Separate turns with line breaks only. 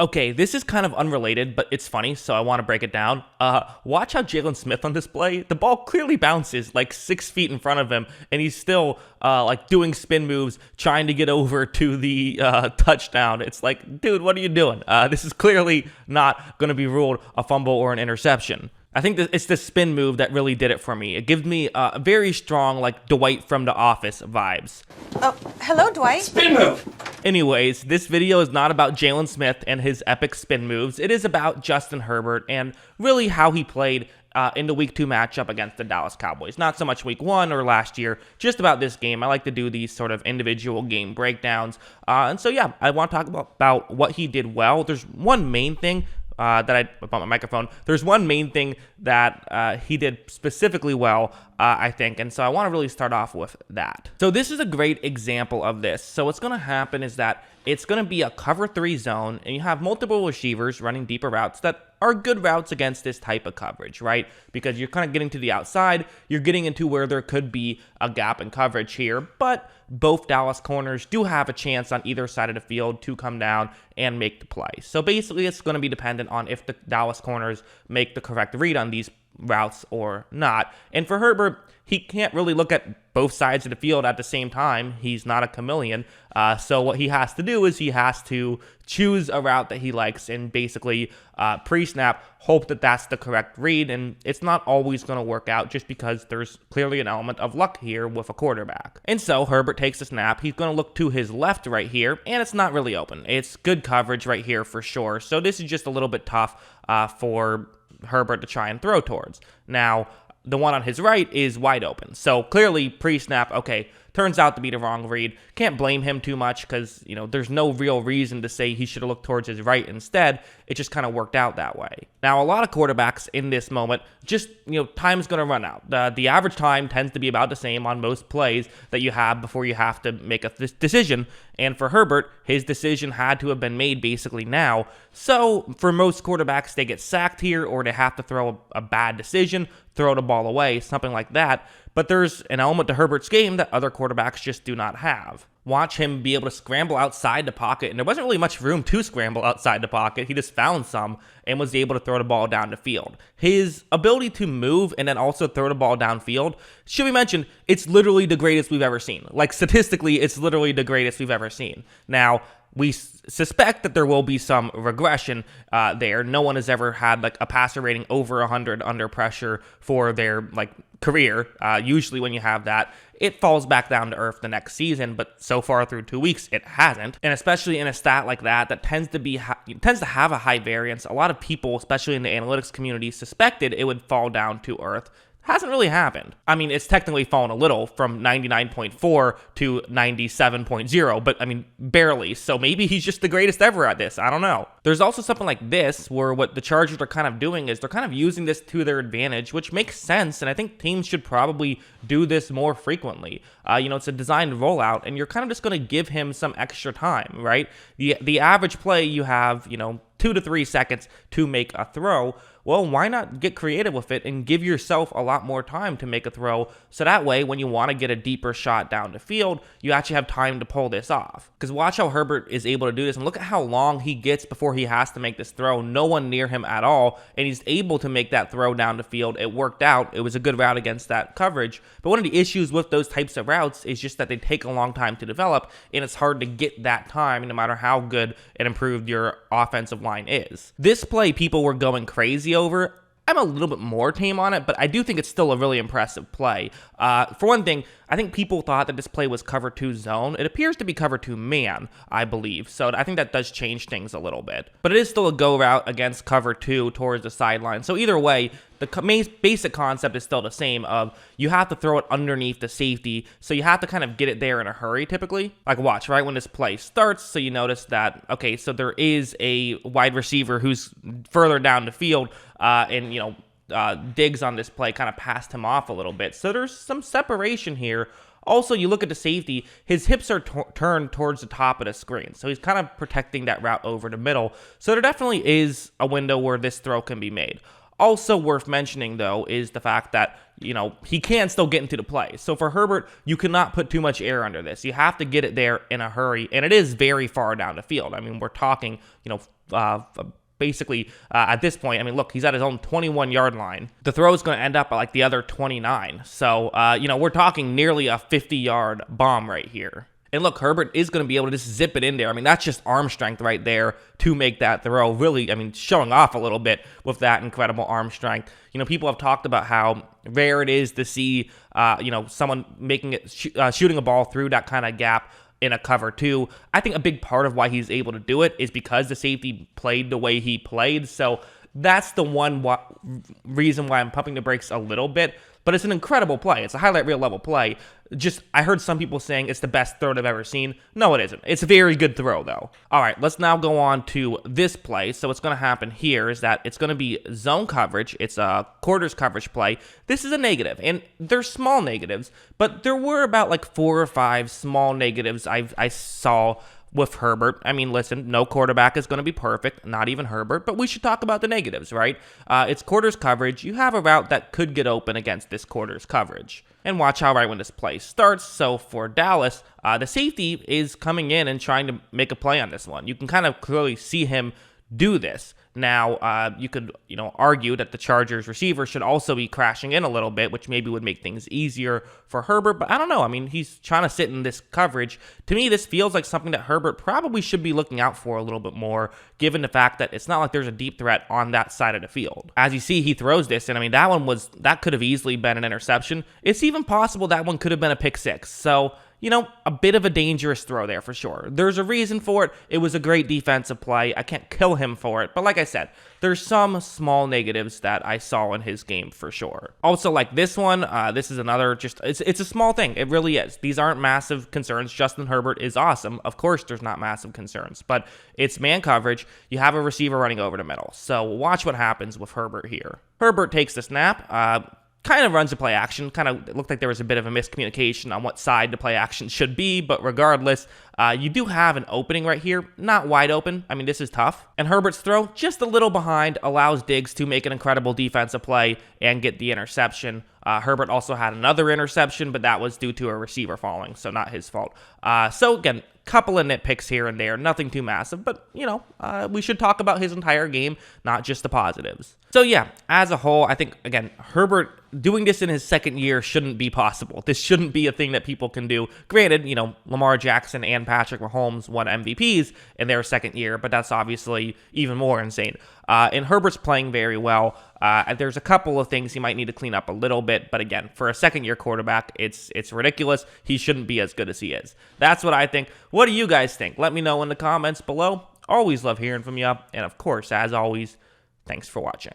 Okay, this is kind of unrelated, but it's funny, so I want to break it down. Watch how Jalen Smith on display. The ball clearly bounces like 6 feet in front of him, and he's still like doing spin moves, trying to get over to the touchdown. It's like, dude, what are you doing? This is clearly not going to be ruled a fumble or an interception. I think that it's the spin move that really did it for me. It gives me a very strong, like, Dwight from The Office vibes.
Oh, hello, Dwight.
Spin move!
Anyways, this video is not about Jalen Smith and his epic spin moves. It is about Justin Herbert and really how he played in the Week 2 matchup against the Dallas Cowboys. Not so much Week 1 or last year, just about this game. I like to do these sort of individual game breakdowns. And so, yeah, I want to talk about what he did well. There's one main thing about my microphone. There's one main thing that he did specifically well, I think, and so I want to really start off with that. So this is a great example of this. So what's going to happen is that it's going to be a cover 3 zone, and you have multiple receivers running deeper routes that are good routes against this type of coverage, right? Because you're kind of getting to the outside, you're getting into where there could be a gap in coverage here, but both Dallas corners do have a chance on either side of the field to come down and make the play. So basically, it's going to be dependent on if the Dallas corners make the correct read on these routes or not. And for Herbert, he can't really look at both sides of the field at the same time. He's not a chameleon. So what he has to do is he has to choose a route that he likes and basically pre-snap hope that that's the correct read. And it's not always going to work out just because there's clearly an element of luck here with a quarterback. And so Herbert takes a snap. He's going to look to his left right here, and it's not really open. It's good coverage right here for sure. So this is just a little bit tough for Herbert to try and throw towards. Now, the one on his right is wide open. So clearly pre-snap, okay, turns out to be the wrong read. Can't blame him too much because, you know, there's no real reason to say he should have looked towards his right instead. It just kind of worked out that way. Now, a lot of quarterbacks in this moment, just, you know, time's going to run out. The average time tends to be about the same on most plays that you have before you have to make a decision. And for Herbert, his decision had to have been made basically now. So for most quarterbacks, they get sacked here or they have to throw a bad decision, throw the ball away, something like that. But there's an element to Herbert's game that other quarterbacks just do not have. Watch him be able to scramble outside the pocket, and there wasn't really much room to scramble outside the pocket. He just found some and was able to throw the ball down the field. His ability to move and then also throw the ball downfield, should be mentioned, it's literally the greatest we've ever seen. Like, statistically, it's literally the greatest we've ever seen. Now, we suspect that there will be some regression there. No one has ever had like a passer rating over 100 under pressure for their like career. Usually when you have that, it falls back down to earth the next season, but so far through 2 weeks, it hasn't. And especially in a stat like that tends to have a high variance, a lot of people, especially in the analytics community, suspected it would fall down to earth. Hasn't really happened. I mean, it's technically fallen a little from 99.4 to 97.0, but I mean, barely. So maybe he's just the greatest ever at this. I don't know. There's also something like this where what the Chargers are kind of doing is they're kind of using this to their advantage, which makes sense. And I think teams should probably do this more frequently. You know, it's a designed rollout and you're kind of just going to give him some extra time, right? The average play you have, you know, 2 to 3 seconds to make a throw. Well, why not get creative with it and give yourself a lot more time to make a throw so that way when you want to get a deeper shot down the field, you actually have time to pull this off. Because watch how Herbert is able to do this and look at how long he gets before he has to make this throw. No one near him at all, and he's able to make that throw down the field. It worked out. It was a good route against that coverage. But one of the issues with those types of routes is just that they take a long time to develop, and it's hard to get that time no matter how good and improved your offensive line is. This play, people were going crazy over. I'm a little bit more tame on it, but I do think it's still a really impressive play. For one thing, I think people thought that this play was cover 2 zone. It appears to be cover 2 man, I believe. So I think that does change things a little bit. But it is still a go route against cover 2 towards the sideline. So either way, the basic concept is still the same of you have to throw it underneath the safety. So you have to kind of get it there in a hurry typically. Like watch, right when this play starts. So you notice that, okay, so there is a wide receiver who's further down the field and, you know, Diggs on this play kind of passed him off a little bit. So there's some separation here. Also, you look at the safety, his hips are turned towards the top of the screen. So he's kind of protecting that route over the middle. So there definitely is a window where this throw can be made. Also worth mentioning, though, is the fact that, he can still get into the play. So for Herbert, you cannot put too much air under this. You have to get it there in a hurry, and it is very far down the field. I mean, we're talking, basically, at this point, I mean, look, he's at his own 21-yard line. The throw is going to end up at like the other 29. So, we're talking nearly a 50-yard bomb right here. And look, Herbert is going to be able to just zip it in there. I mean, that's just arm strength right there to make that throw. Really, I mean, showing off a little bit with that incredible arm strength. People have talked about how rare it is to see, someone making it, shooting a ball through that kind of gap in a cover two. I think a big part of why he's able to do it is because the safety played the way he played. So that's the one reason why I'm pumping the brakes a little bit. But it's an incredible play. It's a highlight reel level play. I heard some people saying it's the best throw I've ever seen. No, it isn't. It's a very good throw, though. All right, let's now go on to this play. So what's going to happen here is that it's going to be zone coverage. It's a quarters coverage play. This is a negative, and they're small negatives, but there were about like 4 or 5 small negatives I saw with Herbert. I mean, listen, no quarterback is going to be perfect, not even Herbert, but we should talk about the negatives, right? It's quarters coverage. You have a route that could get open against this quarters coverage. And watch how right when this play starts. So for Dallas, the safety is coming in and trying to make a play on this one. You can kind of clearly see him do this. Now, you could, argue that the Chargers receiver should also be crashing in a little bit, which maybe would make things easier for Herbert, but I don't know. I mean, he's trying to sit in this coverage. To me, this feels like something that Herbert probably should be looking out for a little bit more, given the fact that it's not like there's a deep threat on that side of the field. As you see, he throws this, and I mean, that could have easily been an interception. It's even possible that one could have been a pick six. So, a bit of a dangerous throw there for sure. There's a reason for it. It was a great defensive play. I can't kill him for it. But like I said, there's some small negatives that I saw in his game for sure. Also, like this one, this is another it's a small thing. It really is. These aren't massive concerns. Justin Herbert is awesome. Of course, there's not massive concerns. But it's man coverage. You have a receiver running over the middle. So watch what happens with Herbert here. Herbert takes the snap. Kind of runs a play action. Kind of looked like there was a bit of a miscommunication on what side the play action should be, but regardless, you do have an opening right here. Not wide open. I mean, this is tough. And Herbert's throw, just a little behind, allows Diggs to make an incredible defensive play and get the interception. Herbert also had another interception, but that was due to a receiver falling, so not his fault. So again, couple of nitpicks here and there, nothing too massive, but, we should talk about his entire game, not just the positives. So yeah, as a whole, I think, again, Herbert doing this in his second year shouldn't be possible. This shouldn't be a thing that people can do. Granted, Lamar Jackson and Patrick Mahomes won MVPs in their second year, but that's obviously even more insane. And Herbert's playing very well. There's a couple of things he might need to clean up a little bit, but again, for a second-year quarterback, it's ridiculous. He shouldn't be as good as he is. That's what I think. What do you guys think? Let me know in the comments below. Always love hearing from you. And of course, as always, thanks for watching.